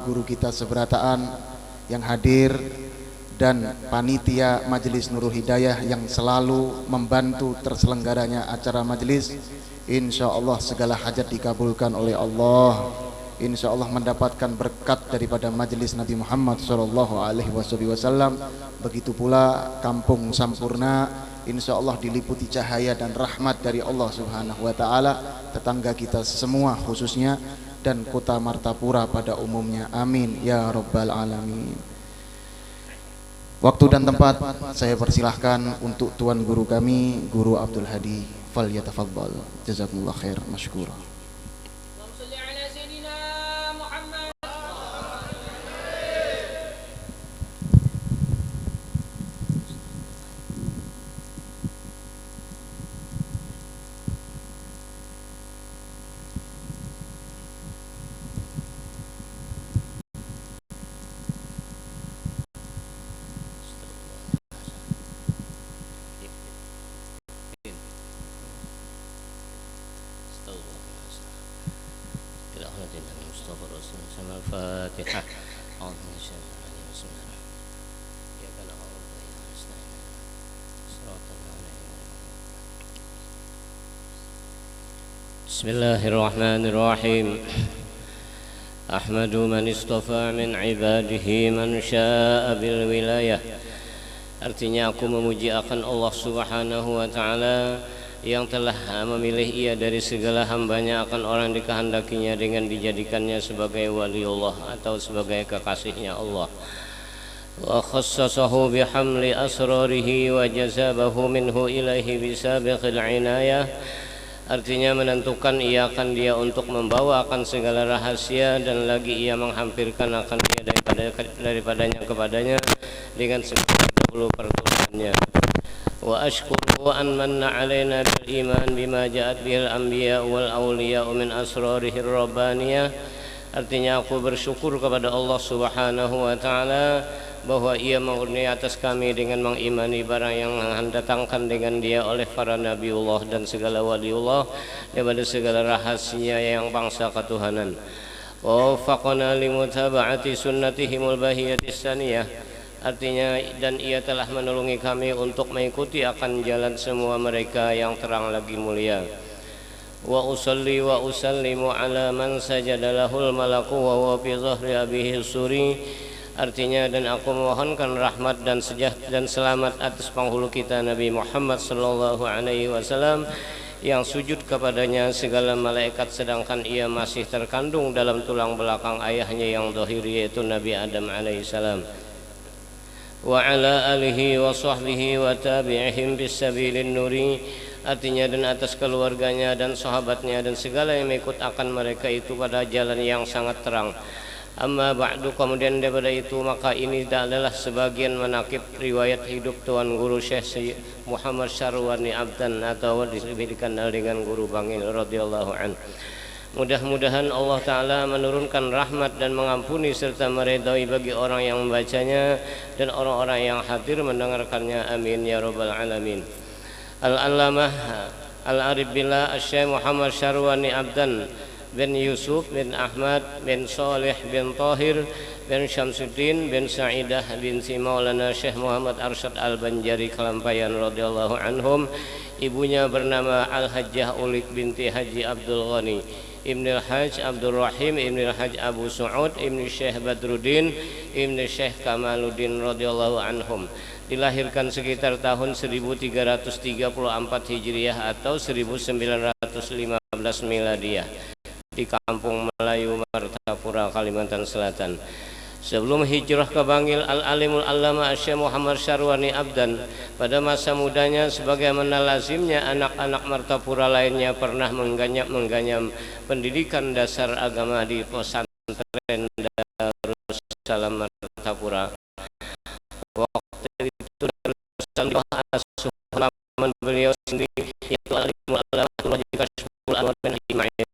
guru kita seberataan yang hadir dan panitia Majelis Nurul Hidayah yang selalu membantu terselenggaranya acara majelis. Insya Allah segala hajat dikabulkan oleh Allah. Insya Allah mendapatkan berkat daripada majelis Nabi Muhammad SAW. Begitu pula Kampung Sampurna, insya Allah diliputi cahaya dan rahmat dari Allah Subhanahu wa Ta'ala, tetangga kita semua khususnya, dan kota Martapura pada umumnya. Amin ya Rabbal Alamin. Waktu dan tempat saya persilahkan untuk Tuan Guru kami, Guru Abdul Hadi. Falyatafaddal. Jazakumullah khair, masykurah. Bismillahirrahmanirrahim. Ahmadu man istafa min ibadihi man syaa bil wilayah. Artinya aku memuji akan Allah Subhanahu wa Ta'ala yang telah memilih ia dari segala hambanya akan orang dikehendakinya dengan dijadikannya sebagai waliullah atau sebagai kekasihnya Allah. Wa khassasahu bihamli asrarihi wa jazabahu minhu ilaihi bisabiqil inayah. Artinya menentukan ia akan dia untuk membawa akan segala rahasia, dan lagi ia menghampirkan akan dia daripadanya kepadanya dengan segala dahulu pertusannya. Wa ashkuru an manna alaina bil iman bima ja'at bihil anbiya wal awliya min asrarihir rabbaniyah. Artinya aku bersyukur kepada Allah Subhanahu wa Ta'ala bahwa ia mengurni atas kami dengan mengimani barang yang datangkan dengan dia oleh para nabiullah dan segala waliullah daripada segala rahasia yang bangsa ketuhanan. Wa faqana limutaba'ati sunnatihimul bahiyatis saniyah. Artinya dan ia telah menolongi kami untuk mengikuti akan jalan semua mereka yang terang lagi mulia. Wa usalli wa usallimu ala man sajada lahul malaku wa huwa fi dhahri abihi suri. Artinya dan aku memohonkan rahmat dan sejahtera dan selamat atas penghulu kita Nabi Muhammad sallallahu alaihi wasallam yang sujud kepadanya segala malaikat sedangkan ia masih terkandung dalam tulang belakang ayahnya yang zahiri yaitu Nabi Adam alaihi salam. Wa ala alihi wa sahbihi wa tabi'ihim bisabilin nuri. Artinya dan atas keluarganya dan sahabatnya dan segala yang mengikut akan mereka itu pada jalan yang sangat terang. Amma ba'du, kemudian daripada itu maka ini adalah sebagian manaqib riwayat hidup Tuan Guru Syekh Muhammad Syarwani Abdan atau dikenal dengan Guru Bangil radhiyallahu an. Mudah-mudahan Allah Ta'ala menurunkan rahmat dan mengampuni serta meridai bagi orang yang membacanya dan orang-orang yang hadir mendengarkannya. Amin ya Rabbal Alamin. Al-Allamah Al-Arif Billah Syekh Muhammad Syarwani Abdan bin Yusuf bin Ahmad bin Salih bin Tahir bin Syamsuddin bin Sa'idah bin Maulana Syekh Muhammad Arsyad Al-Banjari Kelampayan radhiyallahu anhum. Ibunya bernama Al-Hajjah Ulik binti Haji Abdul Ghani Ibnul Hajj Abdul Rahim Ibnul Hajj Abu Su'ud Ibnu Syekh Badruddin Ibnu Syekh Kamaluddin radhiyallahu anhum. Dilahirkan sekitar tahun 1334 Hijriah atau 1915 Miladiyah di Kampung Melayu Martapura, Kalimantan Selatan. Sebelum hijrah ke Bangil, Al-Alimul Allama Syekh Muhammad Syarwani Abdan pada masa mudanya sebagaimana lazimnya anak-anak Martapura lainnya pernah mengganyam pendidikan dasar agama di pesantren Darussalam Martapura. Waktu itu Darussalam asuh halaman beliau sendiri yaitu Al-Alimul Allama Kashful Anwar bin Himayil.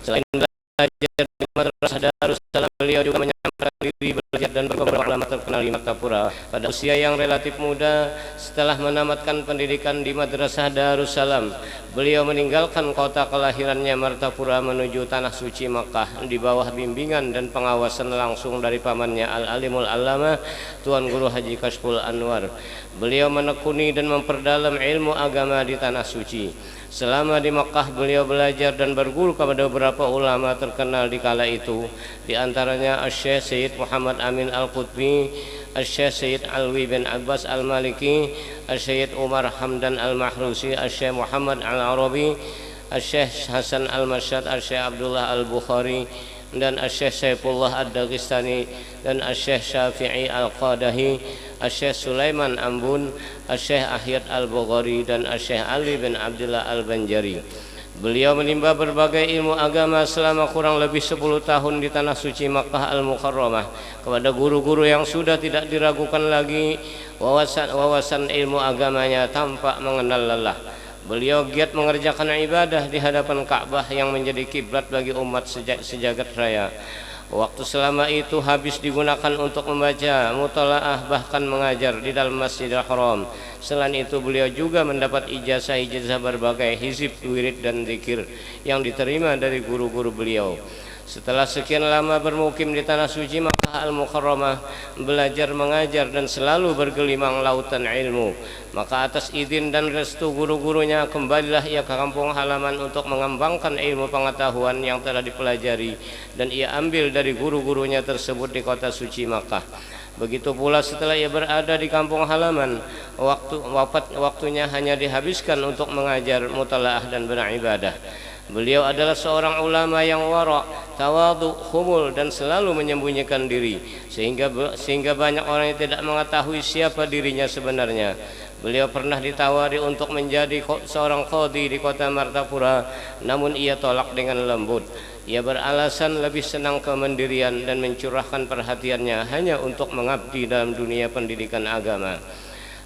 Selain belajar di madrasah Darussalam, beliau juga menyampaikan diri belajar dan beberapa ulama terkenal di Martapura. Pada usia yang relatif muda, setelah menamatkan pendidikan di Madrasah Darussalam, beliau meninggalkan kota kelahirannya Martapura menuju tanah suci Makkah di bawah bimbingan dan pengawasan langsung dari pamannya Al-Alimul Allamah Tuan Guru Haji Kashful Anwar. Beliau menekuni dan memperdalam ilmu agama di tanah suci. Selama di Makkah beliau belajar dan berguru kepada beberapa ulama terkenal di kala itu, di antaranya Asy-Syaikh Sayyid Muhammad Amin Al-Qutbi, Asy-Syaikh Sayyid Alwi bin Abbas Al-Maliki, Asy-Syaikh Umar Hamdan Al-Mahrusi, Asy-Syaikh Muhammad Al-Arabi, Asy-Syaikh Hasan Al-Marsyad, Asy-Syaikh Abdullah Al-Bukhari, dan Asy-Syaikh Saifullah Ad-Dagestani, dan Asy-Syaikh Syafi'i Al-Qadahi, Asy-Syaikh Sulaiman Ambun, Asy-Syaikh Ahyad Al-Bukhari, dan Asy-Syaikh Ali bin Abdullah Al-Banjari. Beliau menimba berbagai ilmu agama selama kurang lebih 10 tahun di tanah suci Makkah Al-Mukarramah kepada guru-guru yang sudah tidak diragukan lagi wawasan ilmu agamanya tanpa mengenal lelah. Beliau giat mengerjakan ibadah di hadapan Ka'bah yang menjadi kiblat bagi umat sejagat raya. Waktu selama itu habis digunakan untuk membaca, mutalaah, bahkan mengajar di dalam Masjidil Haram. Selain itu beliau juga mendapat ijazah berbagai hizib, wirid, dan zikir yang diterima dari guru-guru beliau. Setelah sekian lama bermukim di tanah suci Makkah Al-Mukarramah, belajar mengajar dan selalu bergelimang lautan ilmu, maka atas izin dan restu guru-gurunya kembalilah ia ke kampung halaman untuk mengembangkan ilmu pengetahuan yang telah dipelajari dan ia ambil dari guru-gurunya tersebut di kota suci Makkah. Begitu pula setelah ia berada di kampung halaman, waktunya hanya dihabiskan untuk mengajar, mutalaah, dan beribadah. Beliau adalah seorang ulama yang wara', tawadhu, khumul, dan selalu menyembunyikan diri sehingga banyak orang yang tidak mengetahui siapa dirinya sebenarnya. Beliau pernah ditawari untuk menjadi seorang qadhi di kota Martapura, namun ia tolak dengan lembut. Ia beralasan lebih senang kemandirian dan mencurahkan perhatiannya hanya untuk mengabdi dalam dunia pendidikan agama.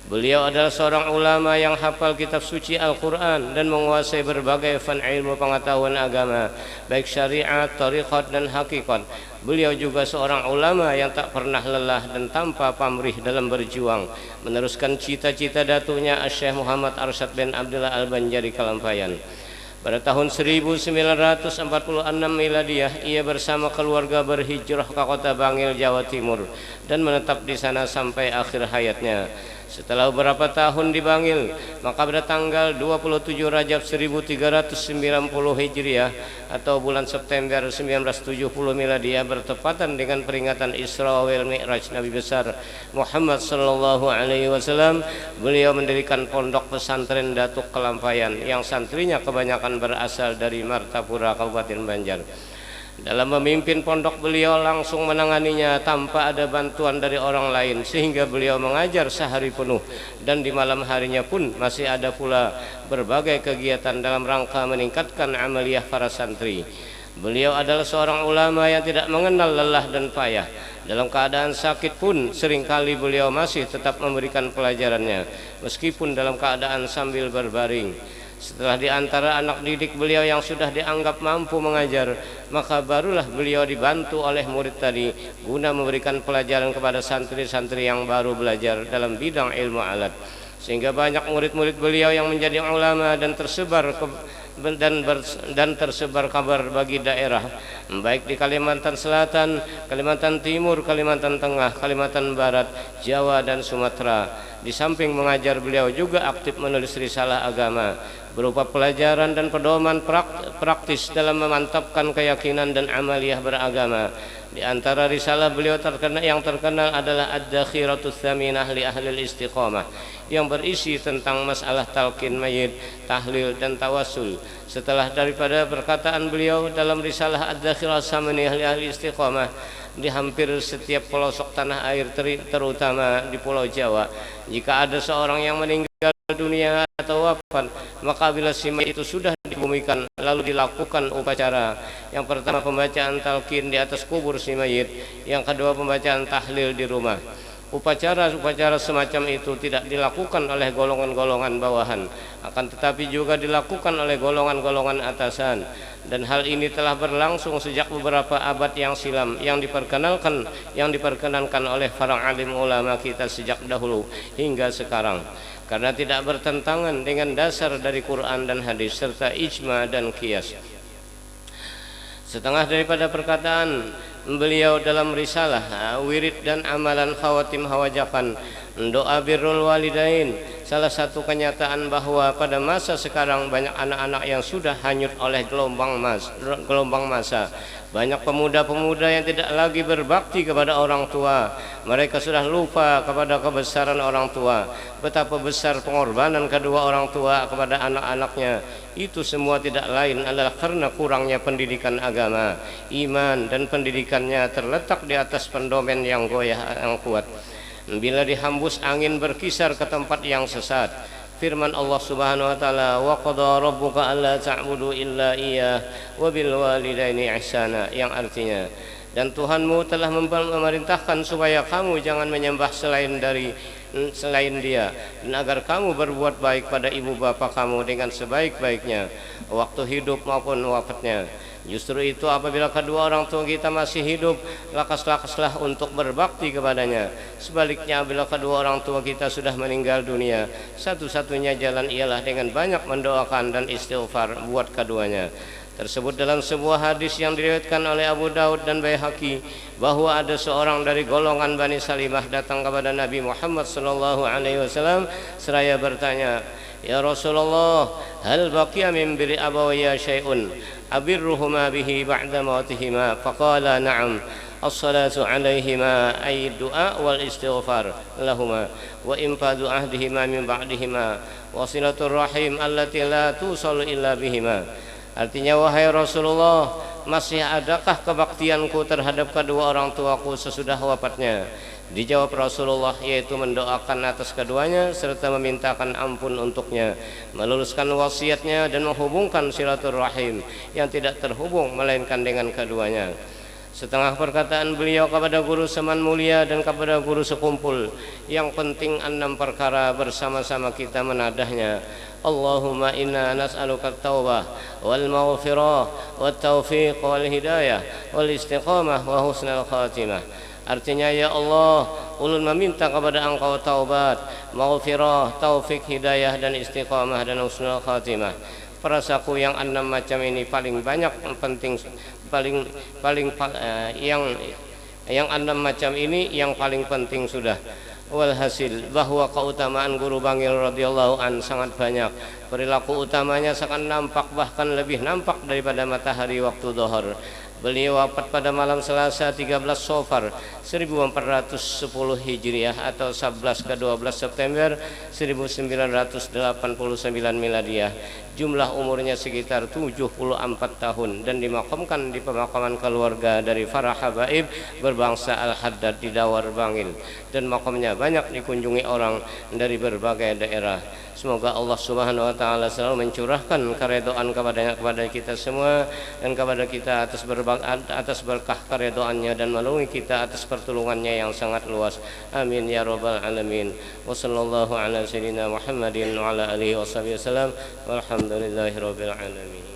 Beliau adalah seorang ulama yang hafal kitab suci Al-Quran dan menguasai berbagai fan ilmu pengetahuan agama, baik syariat, tariqat, dan hakikat. Beliau juga seorang ulama yang tak pernah lelah dan tanpa pamrih dalam berjuang meneruskan cita-cita datunya Asy-Syaikh Muhammad Arsyad bin Abdullah Al-Banjari Kalampayan. Pada tahun 1946 Miladiyah, ia bersama keluarga berhijrah ke kota Bangil, Jawa Timur dan menetap di sana sampai akhir hayatnya. Setelah beberapa tahun di Bangil, maka pada tanggal 27 Rajab 1390 Hijriah atau bulan September 1970 Miladiyah bertepatan dengan peringatan Isra wal Mi'raj Nabi besar Muhammad sallallahu alaihi wasallam, beliau mendirikan pondok pesantren Datuk Kalampayan yang santrinya kebanyakan berasal dari Martapura, Kabupaten Banjar. Dalam memimpin pondok beliau langsung menanganinya tanpa ada bantuan dari orang lain, sehingga beliau mengajar sehari penuh dan di malam harinya pun masih ada pula berbagai kegiatan dalam rangka meningkatkan amaliyah para santri. Beliau adalah seorang ulama yang tidak mengenal lelah dan payah. Dalam keadaan sakit pun seringkali beliau masih tetap memberikan pelajarannya meskipun dalam keadaan sambil berbaring. Setelah di antara anak didik beliau yang sudah dianggap mampu mengajar, maka barulah beliau dibantu oleh murid tadi guna memberikan pelajaran kepada santri-santri yang baru belajar dalam bidang ilmu alat, sehingga banyak murid-murid beliau yang menjadi ulama dan tersebar kabar bagi daerah, baik di Kalimantan Selatan, Kalimantan Timur, Kalimantan Tengah, Kalimantan Barat, Jawa, dan Sumatera. Di samping mengajar, beliau juga aktif menulis risalah agama berupa pelajaran dan pedoman praktis dalam memantapkan keyakinan dan amaliyah beragama. Di antara risalah beliau yang terkenal adalah Ad-Dakhiratus Tsaminah li Ahlil Istiqamah yang berisi tentang masalah talqin mayit, tahlil, dan tawassul. Setelah daripada perkataan beliau dalam risalah Ad-Dakhiratus Tsaminah li Ahlil Istiqamah, di hampir setiap pelosok tanah air terutama di Pulau Jawa, jika ada seorang yang meninggal dunia atau wafat, maka bila si mayit itu sudah dibumikan lalu dilakukan upacara. Yang pertama pembacaan talqin di atas kubur si mayit, yang kedua pembacaan tahlil di rumah. Upacara semacam itu tidak dilakukan oleh golongan-golongan bawahan, akan tetapi juga dilakukan oleh golongan-golongan atasan. dan hal ini telah berlangsung sejak beberapa abad yang silam yang diperkenankan oleh para alim ulama kita sejak dahulu hingga sekarang, karena tidak bertentangan dengan dasar dari Quran dan hadis serta ijma dan qiyas. Setengah daripada perkataan beliau dalam risalah wirid dan amalan khawatim hawajakan doa birrul walidain, salah satu kenyataan bahwa pada masa sekarang banyak anak-anak yang sudah hanyut oleh gelombang masa. Banyak pemuda-pemuda yang tidak lagi berbakti kepada orang tua. Mereka sudah lupa kepada kebesaran orang tua, betapa besar pengorbanan kedua orang tua kepada anak-anaknya. Itu semua tidak lain adalah karena kurangnya pendidikan agama, iman, dan pendidikannya terletak di atas pendomen yang goyah yang kuat. Bila dihembus angin berkisar ke tempat yang sesat. Firman Allah Subhanahu wa taala, wa qada rabbuka alla ta'budu illa iyyah wa bil walidaini ihsana, yang artinya, dan Tuhanmu telah memerintahkan supaya kamu jangan menyembah selain dia, dan agar kamu berbuat baik pada ibu bapa kamu dengan sebaik-baiknya waktu hidup maupun wafatnya. Justru itu apabila kedua orang tua kita masih hidup, lakas-lakaslah untuk berbakti kepadanya. Sebaliknya apabila kedua orang tua kita sudah meninggal dunia, satu-satunya jalan ialah dengan banyak mendoakan dan istighfar buat keduanya. Tersebut dalam sebuah hadis yang diriwayatkan oleh Abu Daud dan Baihaqi, bahwa ada seorang dari golongan Bani Salimah datang kepada Nabi Muhammad SAW seraya bertanya, "Ya Rasulullah, hal baqiya min birri abawayya syai'un abirruhuma bihi ba'da mautihima?" Faqala na'am, as-salatu alaihima ay du'a wal istighfar lahuma wa infadu ahdihima min ba'dihima wa silatur rahim allati la tusalu illa bihima. Artinya, wahai Rasulullah, masih adakah kebaktianku terhadap kedua orang tuaku sesudah wafatnya? Dijawab Rasulullah, yaitu mendoakan atas keduanya serta memintakan ampun untuknya, meluruskan wasiatnya, dan menghubungkan silaturahim yang tidak terhubung melainkan dengan keduanya. Setengah perkataan beliau kepada guru seman mulia dan kepada guru sekumpul, yang penting 6 perkara bersama-sama kita menadahnya. Allahumma inna nas'aluka at-taubah wal maghfirah wat taufiq wal hidayah wal istiqamah wa husnal khatimah. Artinya, ya Allah, ulun meminta kepada Engkau taubat, maghfirah, taufik, hidayah, dan istiqamah, dan husnul khatimah. Perasaku yang 6 macam ini paling banyak penting, yang 6 macam ini yang paling penting sudah. Walhasil bahwa keutamaan Guru Bangil radhiyallahu an sangat banyak. Perilaku utamanya sangat nampak, bahkan lebih nampak daripada matahari waktu zuhur. Beliau wafat pada malam Selasa 13 Safar 1410 Hijriah atau 11 ke 12 September 1989 Miladiah. Jumlah umurnya sekitar 74 tahun dan dimakamkan di pemakaman keluarga dari para habaib berbangsa Al-Haddad di Dawar Bangil, dan makamnya banyak dikunjungi orang dari berbagai daerah. Semoga Allah Subhanahu wa taala selalu mencurahkan keridhaan kepada kita semua dan kepada kita atas berkah keridhaannya dan melalui kita atas pertolongannya yang sangat luas. Amin ya rabbal alamin. Wa sallallahu ala sayyidina Muhammadin wa ala alihi washabihi wasallam. Walhamdulillahi rabbil alamin.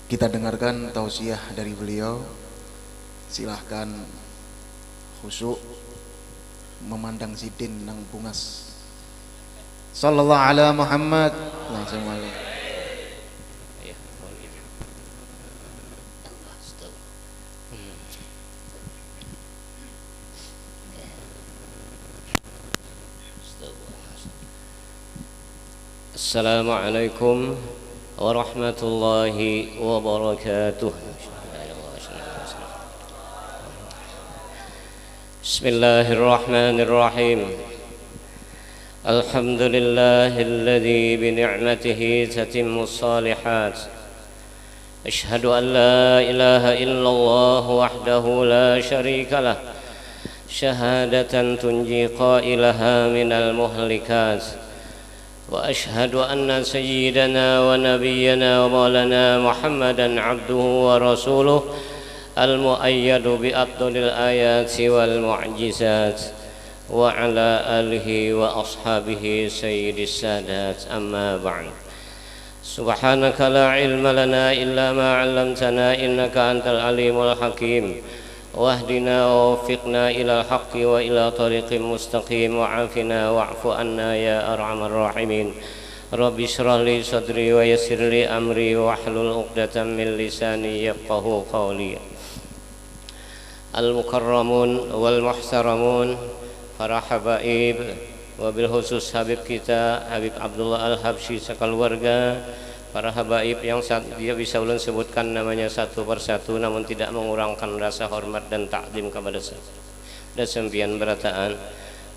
Kita dengarkan tausiah dari beliau. Silahkan khusyuk memandang sidin nang bungas. Sallallahu ala Muhammad. Langsung balik. Assalamualaikum warahmatullahi wabarakatuh. Bismillahirrahmanirrahim. Alhamdulillahilladzi bi ni'matihi tatimmus shalihat. Asyhadu an la ilaha illallah wahdahu la syarika lah. Syahadatan tunji qailaha minal muhlikat. وأشهد أن سيدنا ونبينا ومولانا محمدا عبده ورسوله المؤيد بأفضل الآيات والمعجزات وعلى آله وأصحابه سيد السادات. أما بعد، سبحانك لا علم لنا إلا ما علمتنا إنك أنت العليم الحكيم، واهدنا ووفقنا إلى الحق وإلى طريق مستقيم، وعافنا واعف عنا يا أرحم الراحمين. رب اشرح لي صدري ويسر لي أمري واحلل عقدة من لساني يفقهوا قولي. المكرمون والمحترمون, para habaib, wabil khusus Habib kita Habib Abdullah Al-Habsyi sekeluarga, para habaib yang dia bisa ulun sebutkan namanya satu persatu namun tidak mengurangkan rasa hormat dan takdim kepada sembian berataan,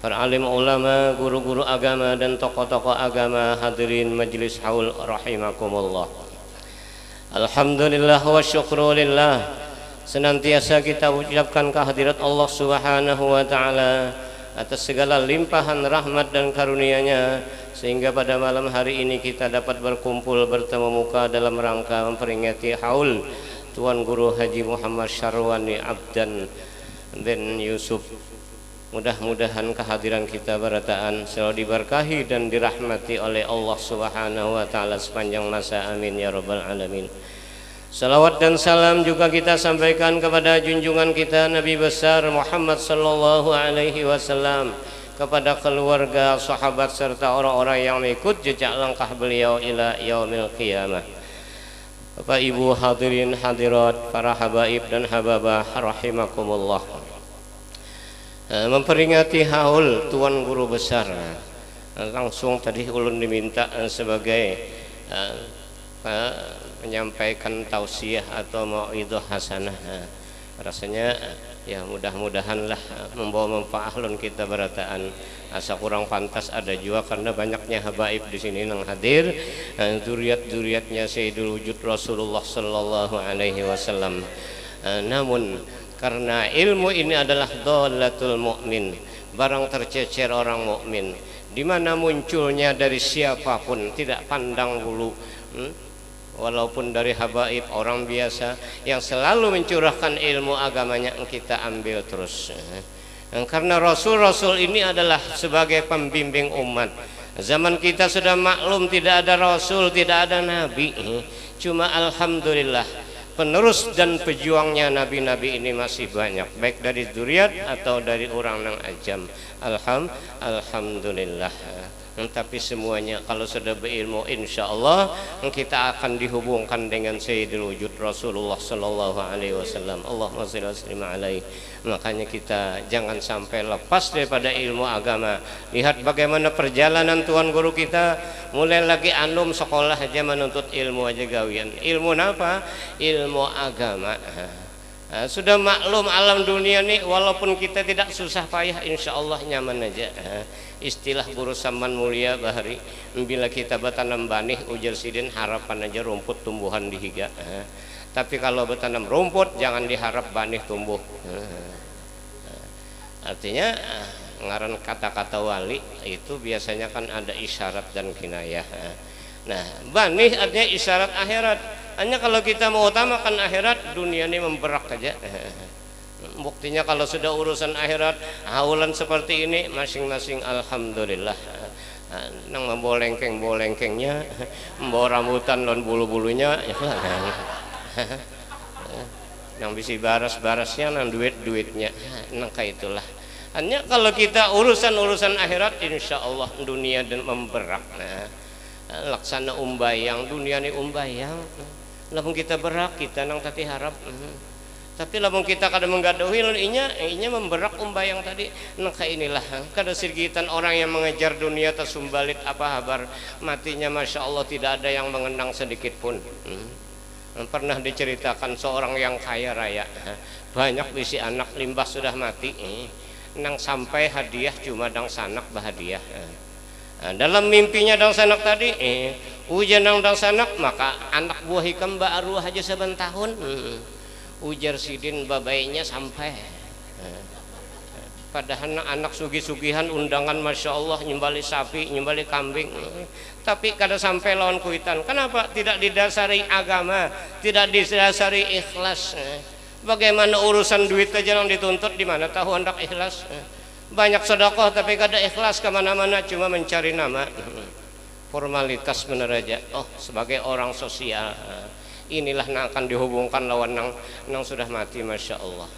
para alim ulama, guru-guru agama dan tokoh-tokoh agama, hadirin majlis haul rahimakumullah. Alhamdulillah wa syukrulillah, senantiasa kita ucapkan kehadirat Allah Subhanahu wa ta'ala atas segala limpahan rahmat dan karunia-Nya, sehingga pada malam hari ini kita dapat berkumpul bertemu muka dalam rangka memperingati haul Tuan Guru Haji Muhammad Syarwani Abdan bin Yusuf. Mudah-mudahan kehadiran kita berataan selalu diberkahi dan dirahmati oleh Allah Subhanahu wa ta'ala sepanjang masa, amin ya rabbal alamin. Salawat dan salam juga kita sampaikan kepada junjungan kita Nabi besar Muhammad sallallahu alaihi wasallam, kepada keluarga, sahabat serta orang-orang yang mengikut jejak langkah beliau ila yaumil qiyamah. Bapak Ibu hadirin hadirat, para habaib dan hababah rahimakumullah. Memperingati haul Tuan Guru besar, langsung tadi ulun diminta sebagai menyampaikan tausiah atau mauidhah hasanah. Rasanya ya mudah-mudahanlah membawa manfaat ulun kita berataan. Asa kurang pantas ada juga karena banyaknya habaib di sini yang hadir, zuriat-zuriatnya Sayyidul Wujud Rasulullah sallallahu alaihi wasallam. Namun karena ilmu ini adalah dhalatul mukmin, barang tercecer orang mukmin, di mana munculnya dari siapapun, tidak pandang bulu, walaupun dari habaib orang biasa yang selalu mencurahkan ilmu agamanya, kita ambil terus. Karena Rasul-Rasul ini adalah sebagai pembimbing umat. Zaman kita sudah maklum tidak ada Rasul, tidak ada Nabi, cuma alhamdulillah penerus dan pejuangnya nabi-nabi ini masih banyak, baik dari dzurriat atau dari orang nang ajam. Alhamdulillah. Tapi semuanya kalau sudah berilmu, insya Allah kita akan dihubungkan dengan Sayyidul Wujud Rasulullah sallallahu alaihi wasallam. Allahumma shalli wa sallim alaihi. Makanya kita jangan sampai lepas daripada ilmu agama. Lihat bagaimana perjalanan Tuan Guru kita, mulai lagi anum sekolah aja menuntut ilmu aja gawian. Ilmu apa? Ilmu agama. Sudah maklum alam dunia nih, walaupun kita tidak susah payah, insya Allah nyaman aja. Istilah Guru Saman Mulia Bahari, bila kita bertanam banih ujar sidin, harapan aja rumput tumbuhan di higa. Tapi kalau bertanam rumput jangan diharap banih tumbuh. Artinya ngaran kata-kata wali itu biasanya kan ada isyarat dan kinayah. Nah, banih artinya isyarat akhirat. Hanya kalau kita mau utamakan akhirat, dunia ini memberak aja. Buktinya kalau sudah urusan akhirat, haulan seperti ini masing-masing alhamdulillah. Nang membawa lengkeng-lengkengnya, membawa rambutan dan bulu-bulunya, ya yang bisa baras-barasnya, nang duit-duitnya, nang kayak itulah. Hanya kalau kita urusan akhirat, insya Allah dunia dan memberak. Laksana umbayang, dunia ini umbayang. Lamun kita berak, kita nang tati harap. Tapi lamun kita kadang menggaduhi, inya memberak umbayang tadi. Nah kayak inilah, kada sirgitan orang yang mengejar dunia tersumbalit apa habar matinya, masya Allah tidak ada yang mengenang sedikit pun. Pernah diceritakan seorang yang kaya raya, banyak bisi anak, limbah sudah mati, nang sampai hadiah cuma dang sanak bahadiah. Dalam mimpinya dang sanak tadi, hujan dang sanak, maka anak buah hikam baru aja 7 tahun. Ujar sidin babainya sampai. Padahal anak sugi-sugihan undangan, masya Allah, nyembali sapi, nyembali kambing, tapi kada sampai lawan kuitan. Kenapa? Tidak didasari agama, tidak didasari ikhlas. Bagaimana urusan duit aja yang dituntut, di mana tahu hendak ikhlas. Banyak sedekah tapi kada ikhlas, kemana-mana cuma mencari nama, formalitas bener aja. Oh, sebagai orang sosial, inilah yang akan dihubungkan lawan nang sudah mati. Masya Allah.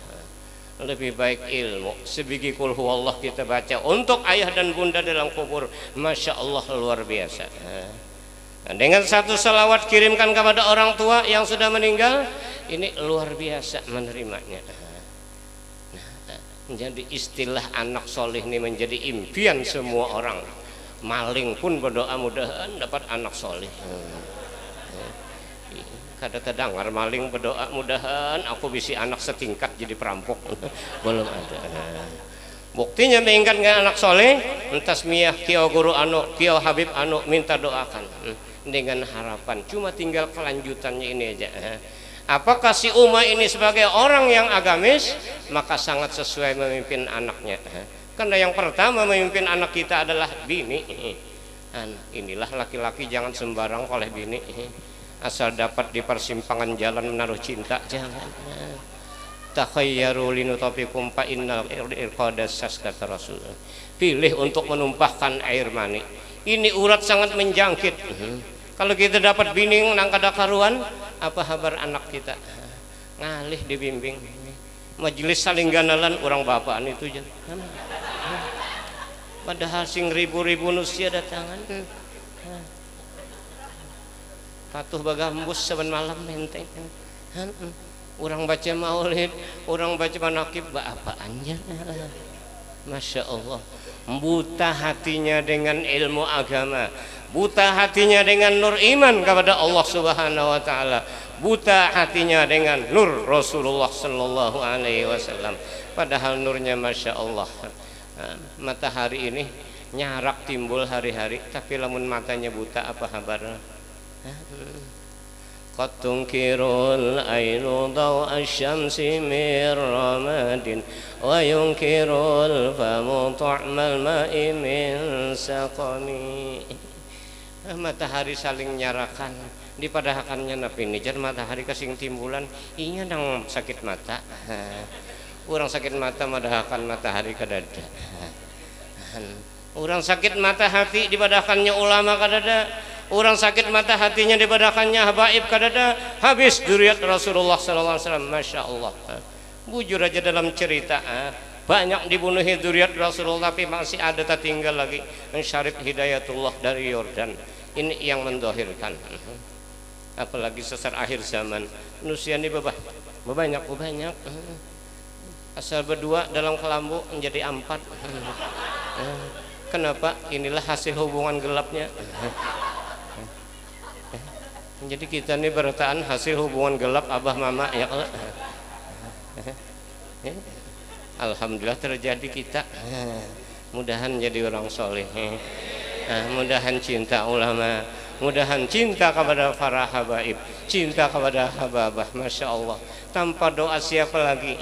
Lebih baik ilmu sebiji kul huwallah kita baca untuk ayah dan bunda dalam kubur. Masya Allah, luar biasa. Dengan satu salawat kirimkan kepada orang tua yang sudah meninggal, ini luar biasa menerimanya. Jadi istilah anak soleh ini menjadi impian semua orang. Maling pun berdoa mudahan dapat anak soleh. Kada terdengar maling berdoa mudahan aku bisa anak setingkat jadi perampok. Belum ada. Buktinya mengingatkan anak soleh, tasmiyah kio guru anu, kio habib anu minta doakan dengan harapan. Cuma tinggal kelanjutannya ini aja. Apakah si Uma ini sebagai orang yang agamis, maka sangat sesuai memimpin anaknya. Karena yang pertama memimpin anak kita adalah bini. Inilah laki-laki jangan sembarang oleh bini. Asal dapat di persimpangan jalan menaruh cinta, jangan. Takhayyaru linutafikum fa innal irqadasas, kata Rasul. Pilih untuk menumpahkan air mani. Ini urat sangat menjangkit. Kalau kita dapat bini nang kada karuan, apa kabar anak kita? Ngalih dibimbing. Majelis saling ganalan orang bapaan itu jangan. Padahal sing ribu-ribu nusia datangan. Patuh bagambus saben malam menteng. Orang baca maulid, orang baca manaqib, apaannya. Masya Allah. Buta hatinya dengan ilmu agama, buta hatinya dengan nur iman kepada Allah Subhanahu wa taala, buta hatinya dengan nur Rasulullah sallallahu alaihi wasallam. Padahal nurnya Masya Allah. Matahari ini nyarak timbul hari-hari, tapi lamun matanya buta apa kabarnya? Qad tunkirul ainu daw asy-syamsi mir ramadin wa yunkirul famu ta'mal ma'i min saqami. Matahari saling nyarakan dipadahakannya napi nijar matahari kasing timbulan inya nang sakit mata. Orang sakit mata madahakan matahari kadada. Orang sakit mata hati dipadahakannya ulama kadada. Orang sakit mata hatinya dipadahakannya habaib kadada. Habis duriat Rasulullah sallallahu alaihi wasallam. Masya Allah. Bujur aja dalam cerita, banyak dibunuhi duriat Rasulullah, tapi masih ada tertinggal lagi Syarif Hidayatullah dari Yordan. Ini yang mendohirkan. Apalagi sesar akhir zaman, manusia ini banyak. Asal berdua dalam kelambu menjadi empat. Kenapa? Inilah hasil hubungan gelapnya. Jadi kita ini bertahan hasil hubungan gelap abah mama ya. Alhamdulillah terjadi kita. Mudahan jadi orang soleh. Mudahan cinta ulama, mudahan cinta kepada para habaib, cinta kepada hababah. Masya Allah. Tanpa doa siapa lagi?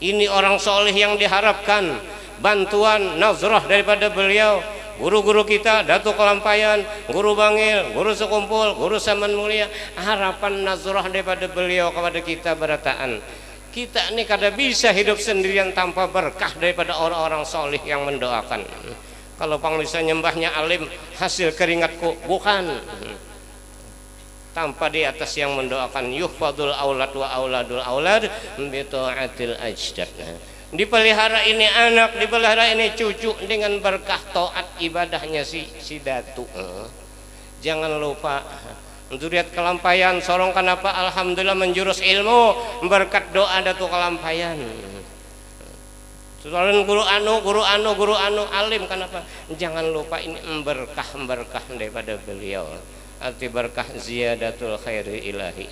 Ini orang soleh yang diharapkan bantuan nazrah daripada beliau. Guru-guru kita, Datuk Kelampayan, Guru Bangil, Guru Sekumpul, Guru Saman Mulia, harapan nazrah daripada beliau kepada kita berataan. Kita ini kada bisa hidup sendirian tanpa berkah daripada orang-orang soleh yang mendoakan. Kalau panglisa nyembahnya alim, hasil keringatku, bukan. Tanpa di atas yang mendoakan, yuhfadul aulad wa auladul aulad bi taatil ajdad. Dipelihara ini anak, dipelihara ini cucu dengan berkah taat ibadahnya si datu. Jangan lupa Duriat Kelampayan sorong kenapa alhamdulillah menjurus ilmu berkat doa Datu Kelampayan. Soalnya guru anu alim kenapa? Jangan lupa ini berkah daripada beliau. Arti berkah ziyadatul khairi ilahi,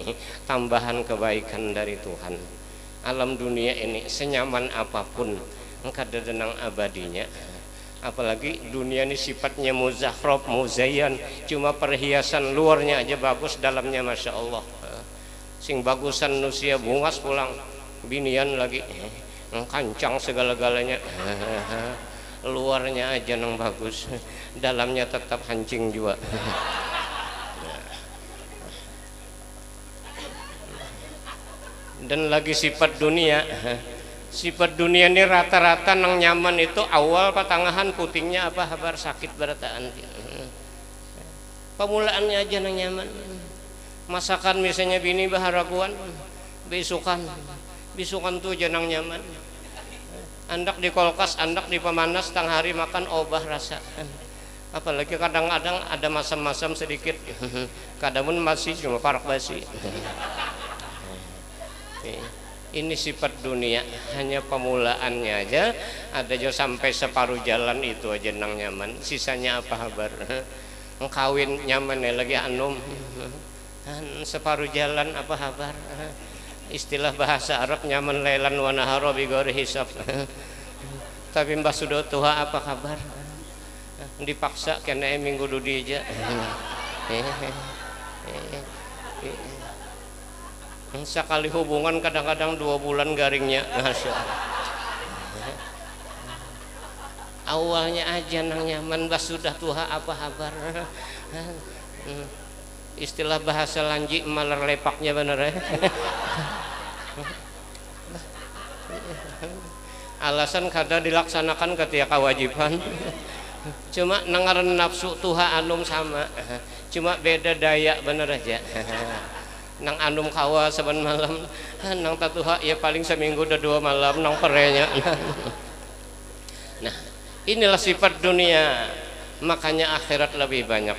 tambahan kebaikan dari Tuhan. Alam dunia ini senyaman apapun engkau denang abadinya, apalagi dunia ini sifatnya muzakhraf muzayyan, cuma perhiasan luarnya aja bagus, dalamnya Masya Allah. Sing bagusan nusia bungas pulang binian lagi kancang segala-galanya, luarnya aja nang bagus, dalamnya tetap hancing juga. dan lagi sifat dunia. Sifat dunia ini rata-rata nang nyaman itu awal patangahan putingnya apa habar sakit berataan. Pemulaannya aja nang nyaman. Masakan misalnya bini baharaguan, bisukan tuh aja nang nyaman. Andak di kulkas, andak di pemanas, tang hari makan obah rasa. Apalagi kadang-kadang ada masam-masam sedikit, kadang masih cuma parak basi. Ini sifat dunia, hanya pemulaannya aja. Ada jo sampai separuh jalan itu aja nang nyaman, sisanya apa kabar? Kawin nyaman ya lagi anum, separuh jalan apa kabar? Istilah bahasa Arab nyaman lailan wa nahara bi ghairi hisab. Tapi mbah sudah tua apa kabar? Dipaksa kena minggu dudi aja. Sekali hubungan kadang-kadang 2 bulan garingnya. Masya Allah. Awalnya aja nang nyaman, mbah sudah tua apa kabar? Istilah bahasa lanji maler lepaknya bener ya. Alasan kada dilaksanakan ketika kewajiban. Cuma nengaran nafsu tuha anum sama, cuma beda daya bener aja. Nang anum kawa saban malam, nang tatuha ya paling seminggu udah 2 malam nang perenya. Nah, inilah sifat dunia, makanya akhirat lebih banyak.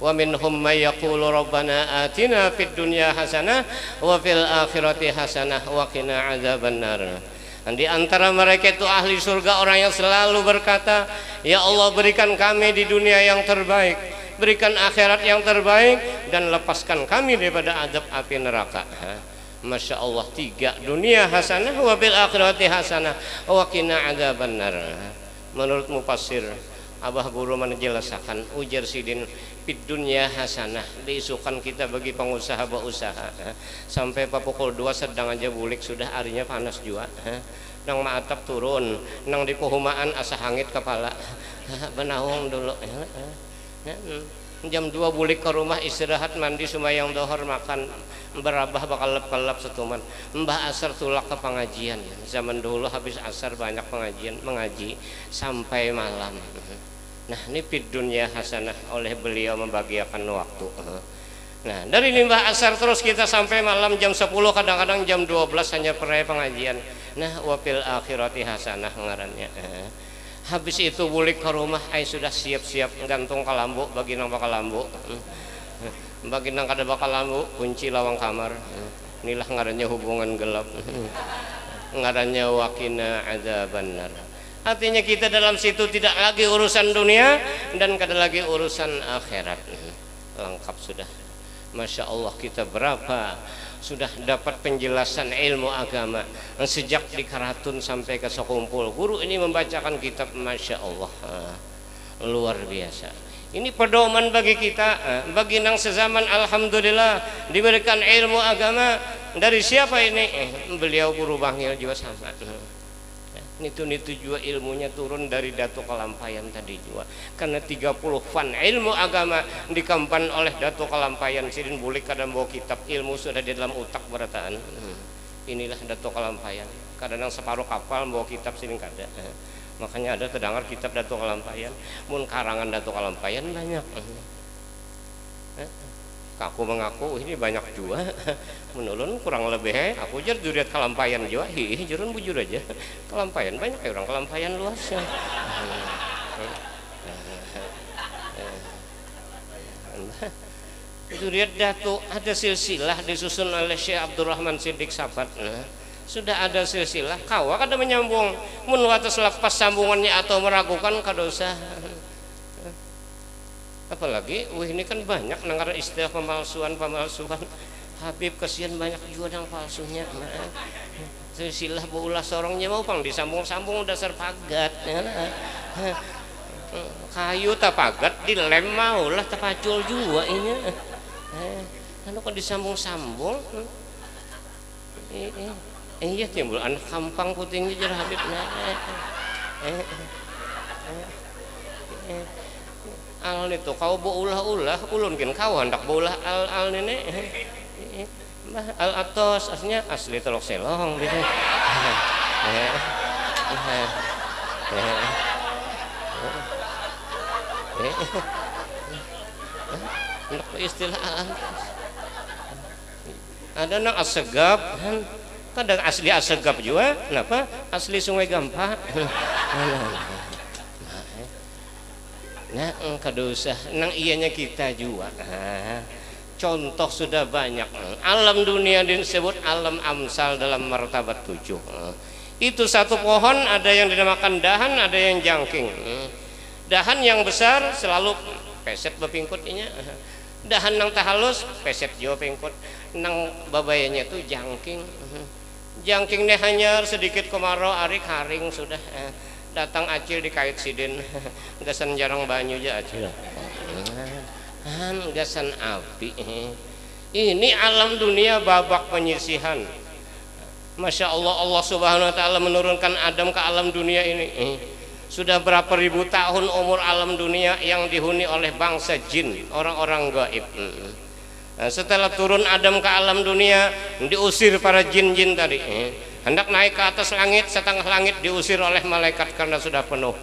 Wa minhum may yaqulu rabbana atina fid dunya hasanah wa fil akhirati hasanah wa qina adzabannar. Dan di antara mereka itu ahli surga orang yang selalu berkata, ya Allah berikan kami di dunia yang terbaik, berikan akhirat yang terbaik, dan lepaskan kami daripada azab api neraka. Masya Allah, 3, dunia hasanah wa fil akhirati hasanah wa qina adzabannar. Menurut mufassir Abah Guru menjelaskan, ujar Sidin, fid dunya hasanah, diisukan kita bagi pengusaha berusaha. Sampai pukul 2 sedang aja bulik sudah harinya panas juga. Nang maatap turun, nang di pohumaan asa hangit kepala. Benawang dulu. Jam 2 bulik ke rumah istirahat mandi sumayang dohor makan berabah bakal lep-kelap setuman. Mbah asar tulak ke pengajian. Zaman dulu habis asar banyak pengajian mengaji sampai malam. Nah ini fid dunya hasanah, oleh beliau membagiakan waktu. Nah dari limbah asar terus kita sampai malam jam 10, kadang-kadang jam 12 hanya perai pengajian. Nah wafil akhirati hasanah ngarannya. Habis itu bulik ke rumah, sudah siap-siap gantung kalambu bagi nang bakal lambu. Bagi nang kada bakal lambu kunci lawang kamar. Inilah ngarannya hubungan gelap. Ngarannya waqina adzabannar. Artinya kita dalam situ tidak lagi urusan dunia dan kada lagi urusan akhirat. Lengkap sudah. Masya Allah, kita berapa sudah dapat penjelasan ilmu agama sejak di Karatun sampai ke Sekumpul. Guru ini membacakan kitab, Masya Allah, luar biasa. Ini pedoman bagi kita, bagi nang sezaman. Alhamdulillah diberikan ilmu agama. Dari siapa ini? Beliau Guru Bangil juga sama. Nitu juga ilmunya turun dari Datuk Kalampayan tadi juga, karena 30 fan ilmu agama dikampan oleh Datuk Kalampayan. Sidin bulik kadang bawa kitab ilmu sudah di dalam utak berataan. Inilah Datuk Kalampayan, kadang separuh kapal bawa kitab sidin kada. Makanya ada terdengar kitab Datuk Kalampayan, mun karangan Datuk Kalampayan banyak. Aku mengaku ini banyak juga. Menulun kurang lebih aku jar duriat Kalampayan juga. Jurun bujur aja. Kalampayan banyak orang Kalampayan luas. Duriat Datuk ada silsilah disusun oleh Syekh Abdurrahman Siddiq Sabat. Sudah ada silsilah. Kawa kada menyambung. Mun wates lepas sambungannya atau meragukan kada usah. Apalagi ini kan banyak nengar istilah pemalsuan. Habib kesian banyak juga yang palsunya. Silsilah beulah sorongnya mau pang disambung-sambung dasar pagat. Kayu tak pagat dilem maulah terpacul juga ini. Lalu kok disambung-sambung? Iya timbul anak kampang putingnya jar Habib. Al itu kau beulah-ulah ulun kin kau hendak beulah al nenek Al Atos aslinya asli Teluk Selong gitu. Istilah ada nang Asegap kadang asli Asegap juga kenapa asli Sungai Gampang. Nah kadosa nang iyanya kita juga contoh sudah banyak. Alam dunia disebut alam amsal dalam martabat 7. Itu satu pohon ada yang dinamakan dahan, ada yang jangking. Dahan yang besar selalu peset bepingkutnya. Dahan nang tahalus peset juga pingkut. Nang babayanya itu jangking. Jangkingnya hanya sedikit kemarau arik haring sudah. Datang acil dikait sidin. Gasan jarang banyu aja acil. Gasan api. Ini alam dunia babak penyisihan. Masya Allah, Allah subhanahu wa ta'ala menurunkan Adam ke alam dunia ini. Sudah berapa ribu tahun umur alam dunia yang dihuni oleh bangsa jin, orang-orang gaib. Nah, setelah turun Adam ke alam dunia, diusir para jin-jin tadi. Hendak naik ke atas langit, setengah langit diusir oleh malaikat karena sudah penuh.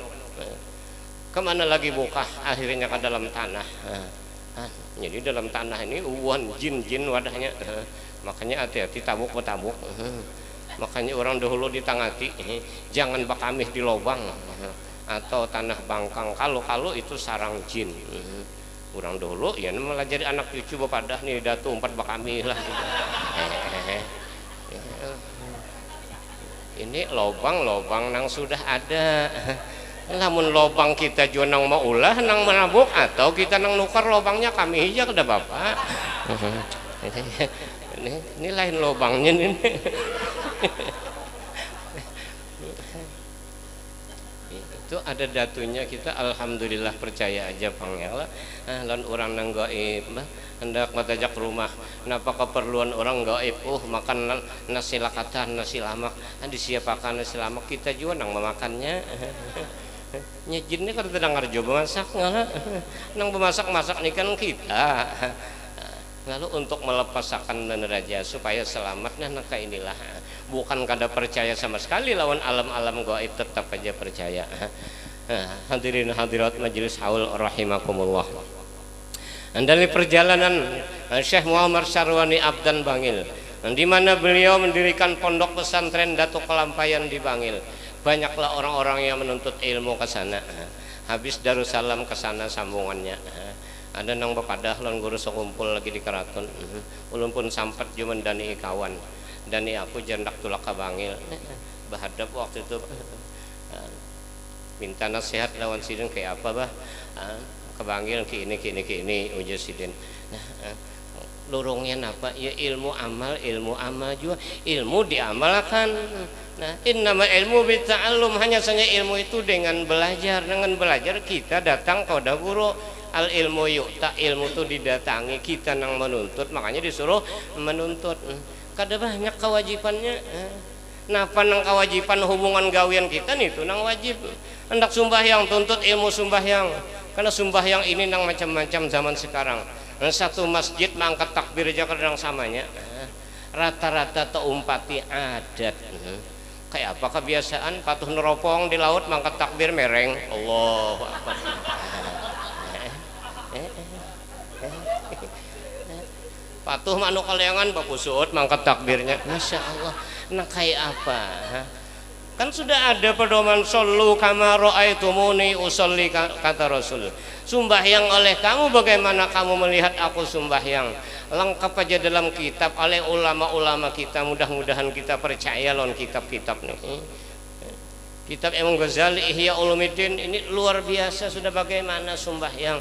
Kemana lagi buka? Akhirnya ke dalam tanah. Jadi dalam tanah ini uwan jin-jin wadahnya. Makanya hati-hati tabuk betabuk. Makanya orang dahulu ditangati jangan bakamih di lobang atau tanah bangkang. Kalau itu sarang jin. Orang dahulu ya malah jadi anak cucu bapadah nih datu 4 bakamih lah. Ini lobang-lobang nang sudah ada. Lamun lobang kita juga nang mau ulah nang menabuk atau kita nang nukar lobangnya kami aja kada bapak. Ini lain lobangnya ini. Itu ada datunya kita alhamdulillah percaya aja pangela. Lawan orang nang gaib hendak matajak rumah kenapa keperluan orang gaib makan nasi lakatan nasi lamak disiapakan nasi lamak kita juga nang memakannya. Nyejinnya kan tidak ngarjo bemasak nang bemasak-masak ini kan kita. Lalu untuk melepasakan neraja supaya selamatnya naka inilah bukan kada percaya sama sekali lawan alam-alam gaib tetap aja percaya. Hadirin hadirat majelis haul rahimakumullah. Dari perjalanan Syekh Muhammad Syarwani Abdan Bangil, di mana beliau mendirikan pondok pesantren Datuk Kelampayan di Bangil. Banyaklah orang-orang yang menuntut ilmu ke sana. Habis Darussalam ke sana sambungannya. Ada nang bepadah lan guru sekumpul lagi di keraton. Ulun pun sampat jumen dani kawan. Dani aku jendak tulak ka Bangil. Bahadap waktu itu minta nasihat lawan sidin kayak apa bah? Ke Bangil ke ini ujar sidin. Lorongnya apa? Ya ilmu amal juga. Ilmu diamalkan. Nah, innama ilmu bita'allum, hanya saja ilmu itu dengan belajar. Dengan belajar kita datang kepada guru. Al ilmu yu'ta, ilmu itu didatangi, kita nang menuntut, makanya disuruh menuntut. Kada banyak kewajibannya. Napa nang kewajiban hubungan gawian kita nih itu nang wajib. Hendak sembahyang tuntut ilmu sembahyang. Karena sembahyang ini nang macam-macam zaman sekarang. Satu masjid mangkat takbir aja kadang samanya. Rata-rata teumpati adat. Kayak apa kebiasaan patuh neropong di laut mangkat takbir mereng. Allahu Akbar. Patuh manuk kaleangan bakusut mangkat takbirnya. Masya Allah. Nah kayak apa? Kan sudah ada pedoman sallu kama ra'aitumuni usolli kata Rasul. Sembahyang oleh kamu bagaimana kamu melihat aku sembahyang. Lengkap aja dalam kitab oleh ulama-ulama kita. Mudah-mudahan kita percaya lawan kitab-kitab nih. Kitab Imam Ghazali Ihya Ulumuddin ini luar biasa sudah bagaimana sembahyang.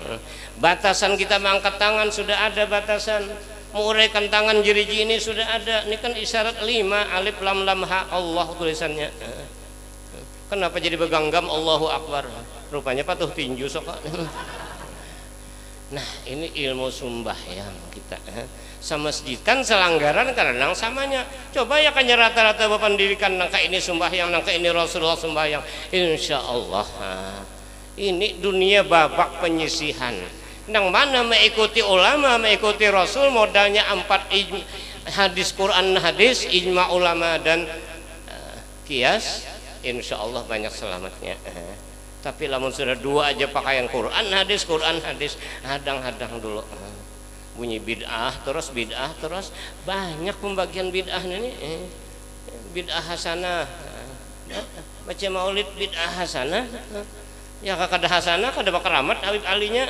Batasan kita mengangkat tangan sudah ada batasan. Menguraikan tangan jeriji ini sudah ada. Ini kan isyarat 5 alif lam lam ha Allah tulisannya. Kenapa jadi beganggam Allahu Akbar? Rupanya patuh tinju sok. Nah, ini ilmu sembahyang kita. Sama masjidan selanggaran kadang samanya. Coba ya kan rata-rata pendidikan nangka ini sembahyang, nangka ini Rasulullah sembahyang. Insya Allah. Ini dunia babak penyisihan. Nang mana mengikuti ulama, mengikuti Rasul modalnya 4 hadis Quran hadis, ijma ulama dan kias, insya Allah banyak selamatnya. Tapi lamun sudah dua aja pakaian Quran hadis hadang-hadang dulu bunyi bid'ah terus banyak pembagian bid'ah ini, bid'ah hasanah, baca maulid bid'ah hasanah, ya kada hasanah kada bakaramat Habib alinya.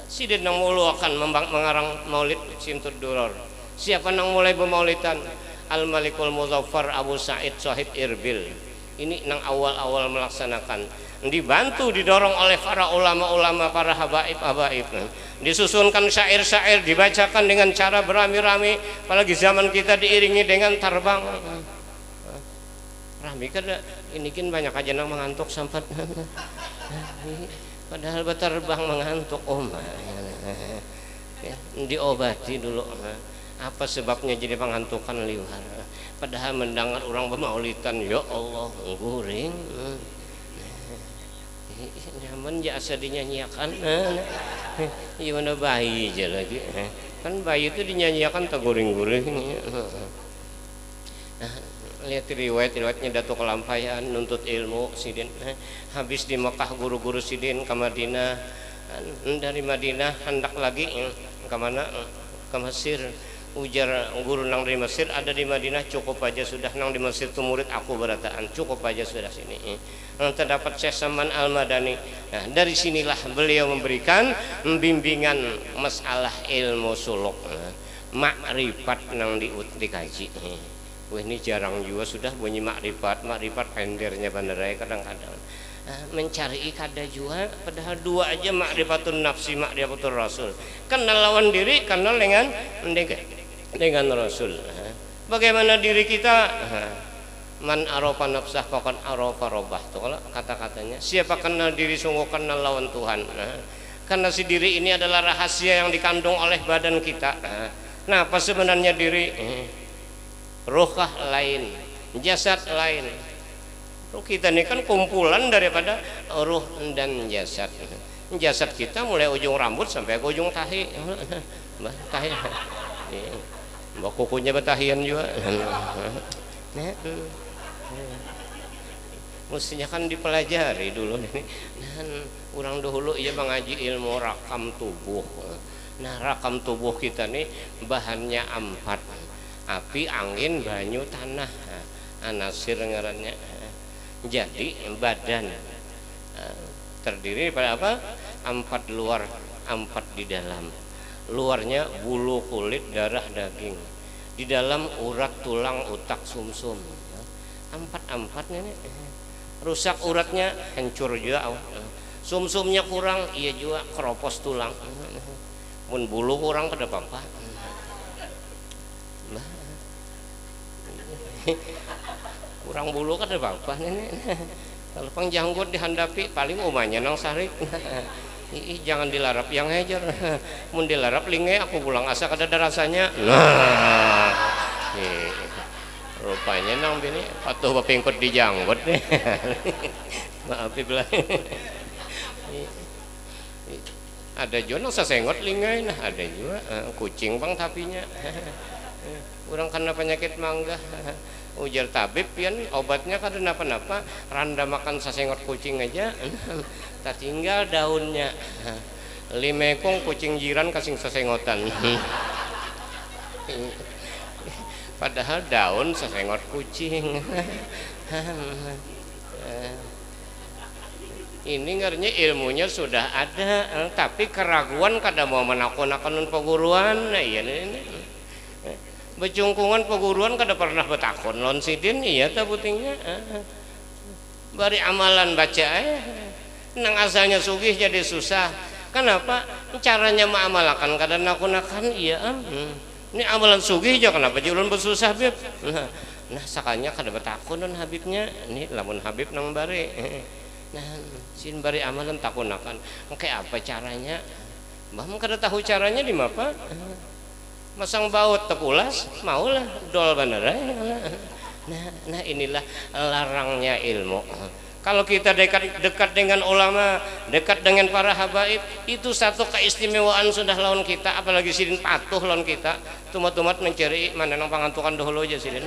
Sidin nang mulu akan mengarang maulid Simtud Duror. Siapa nang mulai pemaulidan? Al Malikul Muzaffar Abu Sa'id Shahib Irbil. Ini nang awal-awal melaksanakan, dibantu didorong oleh para ulama-ulama, para habaib. Disusunkan syair-syair, dibacakan dengan cara berami-rami, apalagi zaman kita diiringi dengan tarbang. Rami kada ini kan banyak aja nang mengantuk sampai padahal berterbang mengantuk diobati dulu. Apa sebabnya jadi mengantukan liwar, padahal mendengar orang bermaulidan, ya Allah guring nyaman jasa dinyanyiakan. Gimana bayi aja lagi kan, bayi itu dinyanyiakan tak guring-guring. Lihat riwayatnya Datuk Kelampaian nuntut ilmu sidin, habis di Mekah guru-guru sidin ke Madinah, dari Madinah hendak lagi ke mana, ke Mesir. Ujar guru nang dari Mesir, ada di Madinah cukup aja sudah, nang di Mesir tuh murid aku berataan cukup aja sudah sini. Terdapat Syekh Saman Al-Madani. Nah, dari sinilah beliau memberikan bimbingan masalah ilmu suluk, makrifat nang dikaji. Wah ini jarang juga sudah bunyi makrifat pendernya banderai kadang-kadang. Mencari kada juga, padahal dua aja makrifatun nafsi, makrifatul rasul. Kenal lawan diri, kenal dengan rasul. Bagaimana diri kita? Man arofa nafsah faqad arofa robbah. Tuh kalau kata-katanya, siapa kenal diri sungguh kenal lawan Tuhan. Karena si diri ini adalah rahasia yang dikandung oleh badan kita. Nah, apa sebenarnya diri? Ruhkah lain, jasad lain. Ruh kita ini kan kumpulan daripada ruh dan jasad. Jasad kita mulai ujung rambut sampai ke ujung tahi. Tahi. Mbak kukunya betahian juga. Mestinya kan dipelajari dulu nih. Dan orang dahulu ia mengaji ilmu rakam tubuh. Nah, rakam tubuh kita nih bahannya 4: api, angin, banyu, tanah. Anasir ngarannya. Jadi badan terdiri pada apa? 4 luar, 4 di dalam. Luarnya bulu, kulit, darah, daging. Di dalam urat, tulang, otak, sumsum. 4 ini. Rusak uratnya, hancur juga. Sumsumnya kurang, iya juga keropos tulang. Mun bulu kurang kada apa-apa. Kurang bulu kada apa-apa nenek. Kalau pangjanggut dihandapi paling umanya nang sarik. Jangan dilarap yang ngejar. Mun dilarap linge aku pulang asa kada ada rasanya. Nah. Rupanya nang bini patuh bapingkut di janggut nih. Maaf belah. Ada juga nang sasengot lingai, nah ada juga kucing bang tapinya. Orang karena penyakit mangga. Ujar tabib pian obatnya kada napa-napa, randa makan sasengot kucing aja. Tak tinggal daunnya. Limekong kucing jiran kasing sasengotan. Padahal daun sasengot kucing. Ini ngarnya ilmunya sudah ada, tapi keraguan kada mau menakon-nakon peguruan. Nah iya ini. Becungkungan peguruan kada pernah betakon lon sidin, iya ta putingnya. Bari amalan baca nang asalnya sugih jadi susah. Kenapa? Caranya mengamalkan kada nakon-nakon, iya ini amalan sugih aja kenapa julun bersusah beb. Nah sakanya kada betakon non habibnya. Ini lamun habib nang bari. Nah sin bari amalan takunakan. Kayak apa caranya? Mbah kada tahu caranya di mapa. Masang baut tepulas maulah dol bener. Nah inilah larangnya ilmu. Kalau kita dekat dengan ulama, dekat dengan para habaib, itu satu keistimewaan sudah lawan kita. Apalagi sidin patuh lawan kita, tumat-tumat mencari mana nang pangantukan dahulu aja sidin.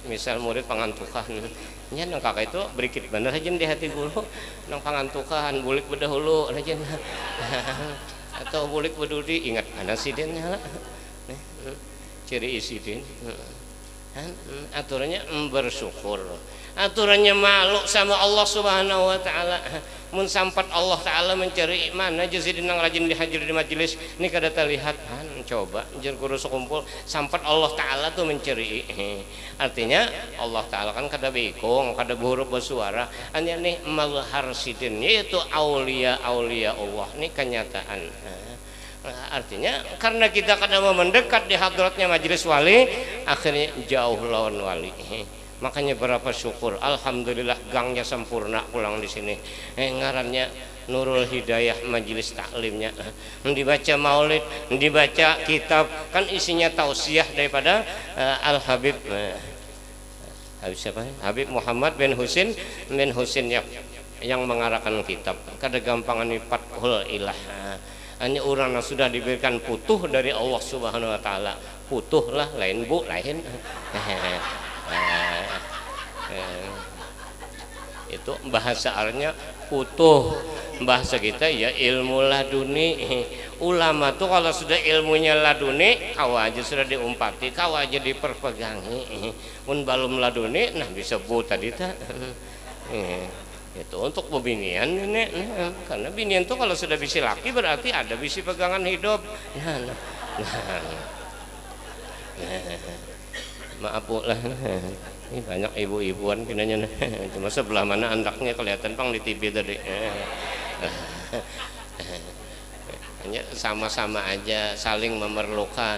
Misal murid pangantukan, nya nang kakak itu berikit bener aja di hati dulu, nang pangantukan bulik berdahulu aja, atau bulik berdudi ingat ada sidinnya, ciri isidin. Aturannya bersyukur, aturannya malu sama Allah Subhanahu wa taala. Mun sampat Allah taala mencari mana jazidin nang rajin dihadir di majelis ini kada terlihat coba jeung kudu kumpul sampat Allah taala tuh mencari. Artinya Allah taala kan kada bikong, kada buruk bersuara, hanya nih malhar sidin yaitu aulia Allah ini kenyataan. Artinya karena kita kadang mendekat di hadratnya majelis wali, akhirnya jauh lawan wali. Makanya berapa syukur, alhamdulillah gangnya sempurna pulang di sini. Ngarannya Nurul Hidayah majelis taklimnya. Dibaca maulid, dibaca kitab, kan isinya tausiah daripada Al Habib. Habib siapa? Habib Muhammad bin Husin yang mengarahkan kitab. Kada gampangan Fathul Ilah. Hanya orang yang sudah diberikan putuh dari Allah Subhanahu wa taala. Putuh lah lain bu lain. Itu bahasa artinya putuh. Bahasa kita ya ilmu laduni. Ulama tuh kalau sudah ilmunya laduni, kau aja sudah diumpati, kau aja diperpegangi. Mun balum laduni, nah bisa bu tadi tak. Itu untuk pembinian ini, karena binian tuh kalau sudah bisi laki berarti ada bisi pegangan hidup. Maaf bu lah, ini banyak ibu-ibuan kinanya, cuma sebelah mana anaknya kelihatan pang di TV tadi. Hanya sama-sama aja saling memerlukan.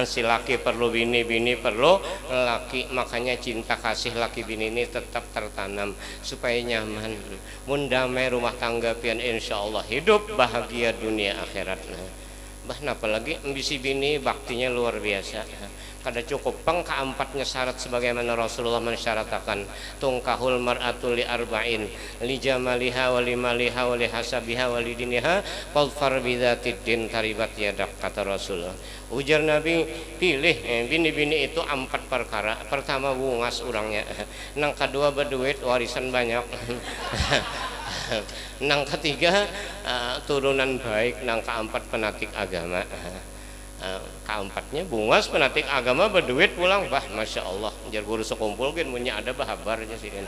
Si laki perlu bini, bini perlu laki, makanya cinta kasih laki bini ini tetap tertanam supaya nyaman. Mun damai rumah tangga pian insyaallah hidup bahagia dunia akhirat. Bah apalagi bisi bini baktinya luar biasa. Kada cukup pang keempatnya syarat sebagaimana Rasulullah mensyaratakan tungkahul mar'atu li arba'in li jamaliha wa li maliha wa li hasabiha wa li diniha fadfar bidzatid din taribat yadak, kata Rasulullah. Ujar Nabi, pilih bini-bini itu 4 perkara. Pertama bungas orangnya, nang kedua berduit warisan banyak, nang ketiga turunan baik, nang keempat penatik agama. Keempatnya bungas penatik agama berduit pulang, bah masya Allah jar guru sekumpul kan punya ada bahabarnya sih kan.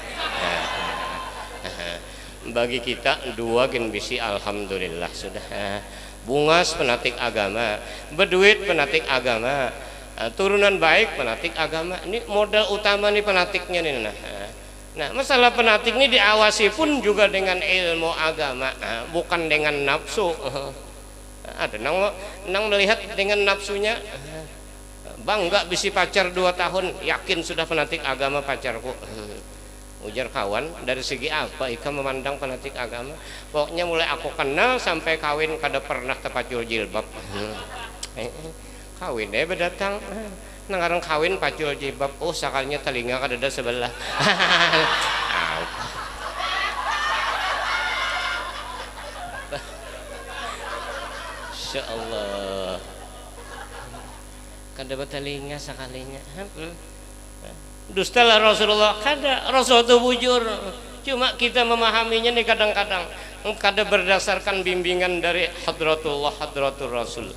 Bagi kita 2 kan bisi alhamdulillah sudah. Bungas penatik agama, berduit penatik agama, turunan baik penatik agama. Ini modal utama nih penatiknya nih. Nah masalah penatik ini diawasi pun juga dengan ilmu agama, bukan dengan nafsu. Ada nang melihat dengan nafsunya, bangga bisi pacar 2 tahun, yakin sudah fanatik agama pacarku. Ujar kawan, dari segi apa Ika memandang fanatik agama? Pokoknya mulai aku kenal sampai kawin kada pernah terpacul jilbab. Kawin deh berdatang, nangarang kawin pacul jilbab, oh sakalnya telinga kada ada sebelah. Insya Allah kada bertelinga sekalinya. Dustalah Rasulullah, kada. Rasul itu bujur, cuma kita memahaminya nih kadang-kadang kada berdasarkan bimbingan dari hadratullah, hadratul Rasul.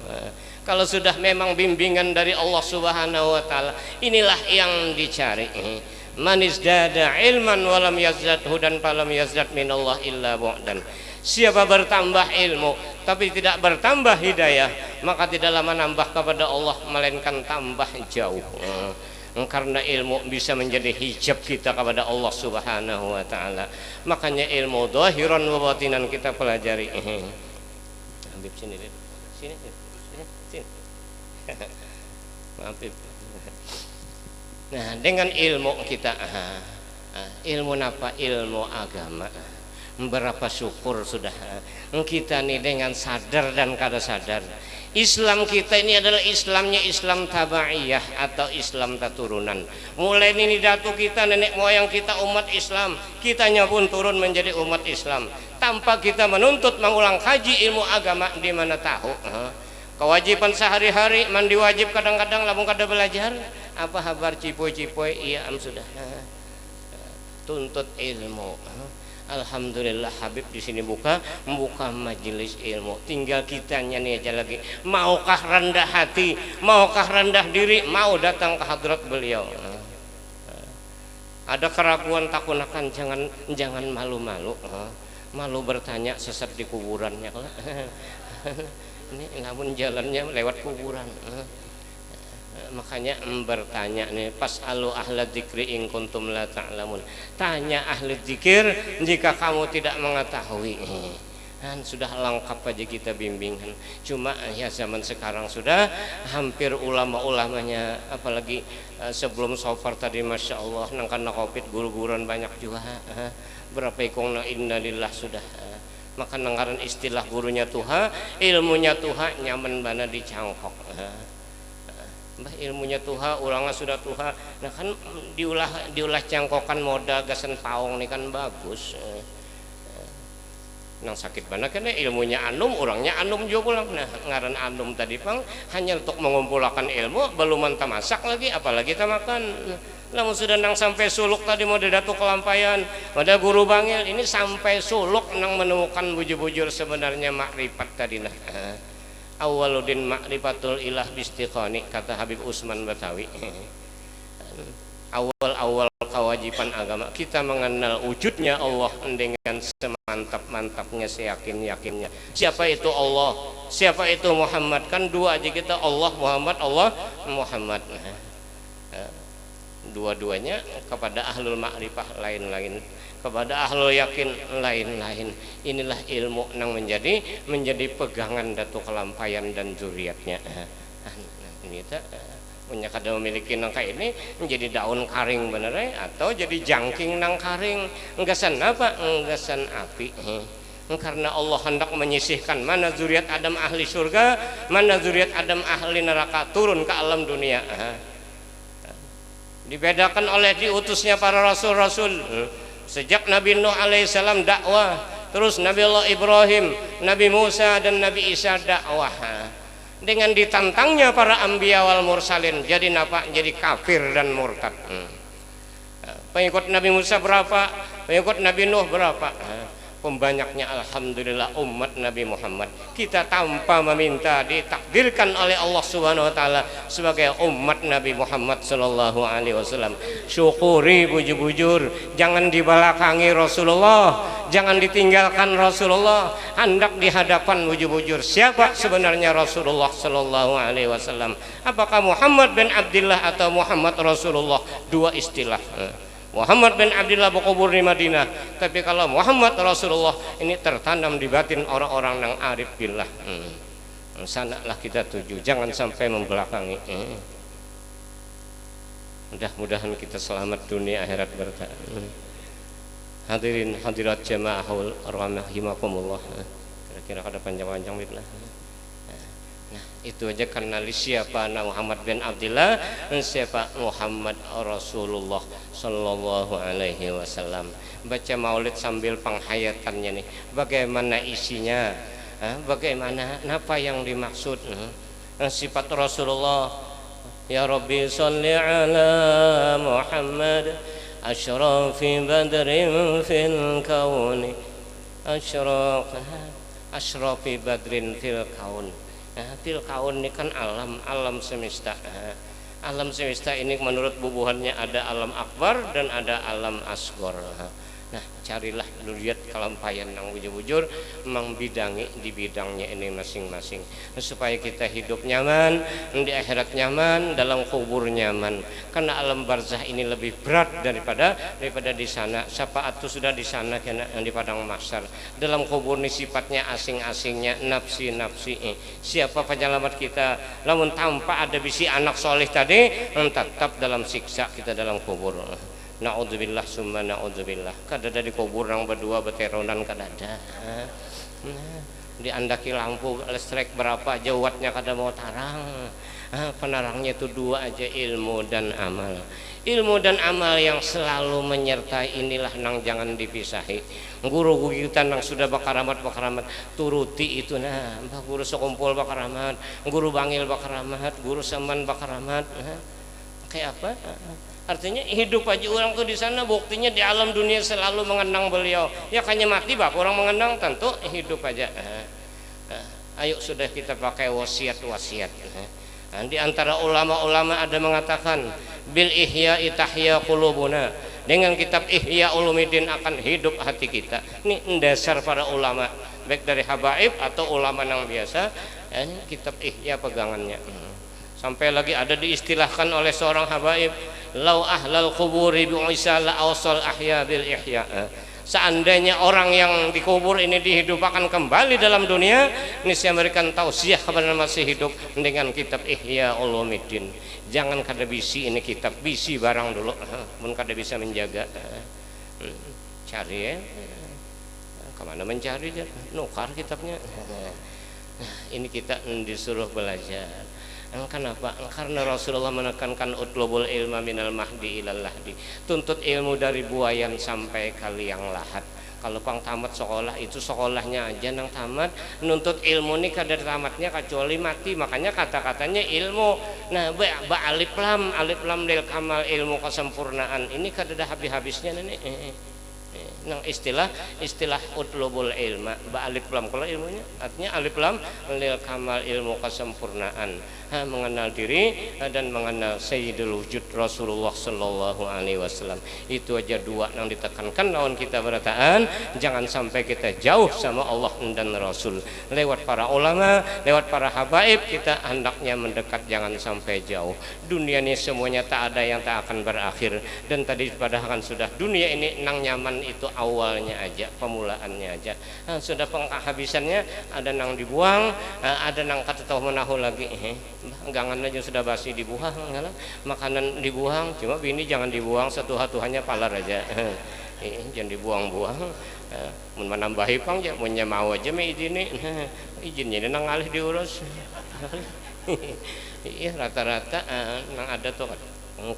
Kalau sudah memang bimbingan dari Allah Subhanahu wa taala, inilah yang dicari. Man izdada ilman walam yazdad hudan falam yazdad minallah illa bu'dan. Siapa bertambah ilmu tapi tidak bertambah hidayah, maka tidaklah menambah kepada Allah melainkan tambah jauh. Karena ilmu bisa menjadi hijab kita kepada Allah Subhanahu wa taala. Makanya ilmu zahiran wa batinan kita pelajari. Habib sini deh. Sini. Maaf. Nah, dengan ilmu kita ilmu apa? Ilmu agama. Berapa syukur sudah kita nih dengan sadar dan kada sadar Islam kita ini adalah Islamnya Islam tabaiyah atau Islam turunan. Mulai ini datu kita, nenek moyang kita umat Islam, kitanya pun turun menjadi umat Islam tanpa kita menuntut mengulang kaji ilmu agama di mana tahu. Kewajiban sehari-hari mandi wajib, kadang-kadang lamun kada belajar apa kabar cipoy-cipoy, iya sudah tuntut ilmu. Alhamdulillah Habib di sini membuka majelis ilmu. Tinggal kitanya nih aja lagi. Maukah rendah hati, maukah rendah diri, mau datang ke hadrat beliau. Ada keraguan takunakan, jangan malu-malu. Malu bertanya sesat di kuburannya. Ini namun jalannya lewat kuburan. Makanya bertanya nih, pas'alu ahla dzikri in kuntum la ta'lamun. Tanya ahli dzikir jika kamu tidak mengetahui. Kan sudah lengkap aja kita bimbingan. Cuma ya zaman sekarang sudah hampir ulama-ulamanya, apalagi sebelum sofar tadi masya Allah nangkana covid guru-guruan banyak juga. Berapa ikongna innalillah sudah. Maka nanggaran istilah gurunya Tuha, ilmunya Tuha nyaman bana dicangkok. Mbah ilmunya Tuha, ulangnya sudah Tuha. Nah kan diulah cangkokan modal gasan paong nih kan bagus. Nang sakit banget kan ilmunya anum, orangnya anum juga pulang. Nah ngaran anum tadi pang hanya untuk mengumpulkan ilmu, belum mantap masak lagi, apalagi kita makan. Namun sudah nang sampai suluk tadi mau didatu kelampayan, ada guru bangil ini sampai suluk nang menemukan bujur-bujur sebenarnya makrifat tadi nah. Awwaluddin ma'rifatul ilah bistiqani, kata Habib Usman Batawi. Awal kewajiban agama kita mengenal wujudnya Allah dengan semantap-mantapnya, seyakin-yakinnya. Siapa itu Allah? Siapa itu Muhammad? Kan dua aja kita, Allah Muhammad, Allah Muhammad. Dua-duanya kepada ahlul ma'rifah lain-lain, kepada ahlul yakin lain-lain. Inilah ilmu yang menjadi pegangan datu kelampayan dan zuriatnya. Ini kita punya kada memiliki nangka ini menjadi daun karing bener atau jadi jangking nang karing, enggasan apa? Enggasan api. Karena Allah hendak menyisihkan mana zuriat Adam ahli surga, mana zuriat Adam ahli neraka, turun ke alam dunia. Dibedakan oleh diutusnya para rasul-rasul. Sejak Nabi Nuh alaihissalam dakwah, terus Nabi Allah Ibrahim, Nabi Musa dan Nabi Isa dakwah. Dengan ditantangnya para anbiya wal mursalin, jadi napa? Jadi kafir dan murtad. Pengikut Nabi Musa berapa? Pengikut Nabi Nuh berapa? Pembanyaknya alhamdulillah umat Nabi Muhammad. Kita tanpa meminta ditakdirkan oleh Allah Subhanahu wa taala sebagai umat Nabi Muhammad sallallahu alaihi wasallam. Syukuri bujur-bujur, jangan dibelakangi Rasulullah, jangan ditinggalkan Rasulullah. Hendak di hadapan bujur-bujur siapa sebenarnya Rasulullah sallallahu alaihi wasallam? Apakah Muhammad bin Abdullah atau Muhammad Rasulullah? Dua istilah. Muhammad bin Abdullah berkubur di Madinah, tapi kalau Muhammad Rasulullah ini tertanam di batin orang-orang yang arif billah. Sanalah kita tuju, jangan sampai membelakangi. Mudah-mudahan kita selamat dunia akhirat berkah. Hadirin hadirat jamaahul rahimakumullah. Kira-kira ada panjang-panjang billah. Nah, itu aja kenali siapa Muhammad bin Abdullah dan siapa Muhammad Rasulullah sallallahu alaihi wasallam. Baca maulid sambil penghayatannya nih. Bagaimana isinya? Bagaimana apa yang dimaksud? Sifat Rasulullah. Ya Rabbi sholli ala Muhammad asyrafi badrin fil kauni asyrafi badrin fil kaun. Fil kaun ini kan alam semesta. Alam semesta ini menurut bubuhannya ada alam akbar dan ada alam asghar. Nah, carilah lihat kelampayan yang bujur-bujur membidangi di bidangnya ini masing-masing supaya kita hidup nyaman, di akhirat nyaman, dalam kubur nyaman. Karena alam barzah ini lebih berat daripada di sana. Syafaat itu sudah di sana yang di padang mahsyar. Dalam kubur ini sifatnya asing-asingnya nafsi-nafsi. Siapa penyelamat kita? Namun tanpa ada bisi anak soleh tadi, tetap dalam siksa kita dalam kubur. Na'udzubillah summa na'udzubillah. Kada ada di kubur yang berdua beteronan kada ada. diandaki lampu listrik berapa aja wattnya kada mau tarang. Penerangnya itu dua aja, ilmu dan amal. Ilmu dan amal yang selalu menyertai inilah nang jangan dipisahi. Guru kita nang sudah bakaramat turuti itu, nah guru sekumpul bakaramat, guru bangil bakaramat, guru seman bakaramat. Kayak apa? Artinya hidup aja orang tuh di sana, buktinya di alam dunia selalu mengenang beliau. Ya kayaknya mati bah orang mengenang, tentu hidup aja. Ayo sudah kita pakai wasiat. Di antara ulama-ulama ada mengatakan bil ihya tahya qulubuna, dengan kitab Ihya Ulumuddin akan hidup hati kita. Ini dasar para ulama, baik dari habaib atau ulama yang biasa. Ini kitab Ihya pegangannya. Sampai lagi ada diistilahkan oleh seorang habaib, lau ahlal quburi bi'isa la awsal ahya bil ihya. Seandainya orang yang dikubur ini dihidupkan kembali dalam dunia, ini saya memberikan tausiah kepada masih hidup dengan kitab Ihya Ulumuddin. Jangan kada bisi, ini kitab bisi barang dulu, pun kada bisa menjaga. Cari ya, kemana mencari dia? Nukar kitabnya. Ini kita disuruh belajar. Kenapa? Karena Rasulullah menekankan utlubul ilma minal mahdi ilal lahdi, tuntut ilmu dari buayan sampai ke liang lahat. Kalau pang tamat sekolah itu sekolahnya aja nang tamat, nuntut ilmu nih kada tamatnya kecuali mati. Makanya kata-katanya ilmu. Nah, alif lam lil kamal, ilmu kesempurnaan ini kada ada habis-habisnya nih. Nang istilah utlubul ilma alif lam, kalau ilmunya artinya alif lam lil kamal, ilmu kesempurnaan, mengenal diri dan mengenal sayyidul wujud Rasulullah sallallahu alaihi wasallam. Itu aja dua yang ditekankan lawan kita berataan, jangan sampai kita jauh sama Allah dan Rasul. Lewat para ulama, lewat para habaib kita hendaknya mendekat, jangan sampai jauh. Dunia ini semuanya tak ada yang tak akan berakhir, dan tadi padahal sudah dunia ini nang nyaman itu awalnya aja, pemulaannya aja. Sudah penghabisannya ada nang dibuang, ada nang kata tahu menahu lagi. Gangan aja sudah basi dibuang, makanan dibuang, cuma bini jangan dibuang, satu-hatuhannya palar aja. Jangan dibuang-buang. Mun menambahi pang ya, mun mau aja me izin izinnya nang alih diurus. Iya rata-rata nang ada tuh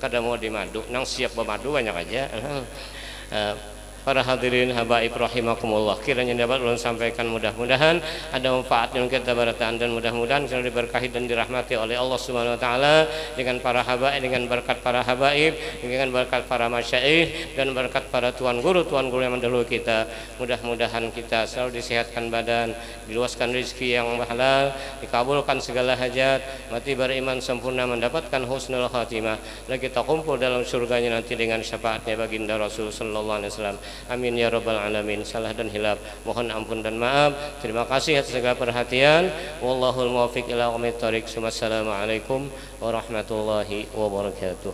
kada mau dimadu, nang siap bermadu banyak aja. Para hadirin habaib rahimakumullah, kiranya dapat ulun sampaikan, mudah-mudahan ada manfaat yang kita barataan, dan mudah-mudahan selalu diberkahi dan dirahmati oleh Allah Subhanahu wa taala dengan para habaib, dengan berkat para habaib, dengan berkat para masyaikh, dan berkat para tuan guru yang mendahului kita. Mudah-mudahan kita selalu disehatkan badan, diluaskan rezeki yang halal, dikabulkan segala hajat, mati beriman sempurna, mendapatkan husnul khatimah, dan kita kumpul dalam surganya nanti dengan syafaatnya baginda Rasul sallallahu alaihi wasallam. Amin ya rabbal alamin. Salah dan hilaf mohon ampun dan maaf. Terima kasih atas segala perhatian. Wallahul muwaffiq ila aqwamit thoriq. Wassalamualaikum warahmatullahi wabarakatuh.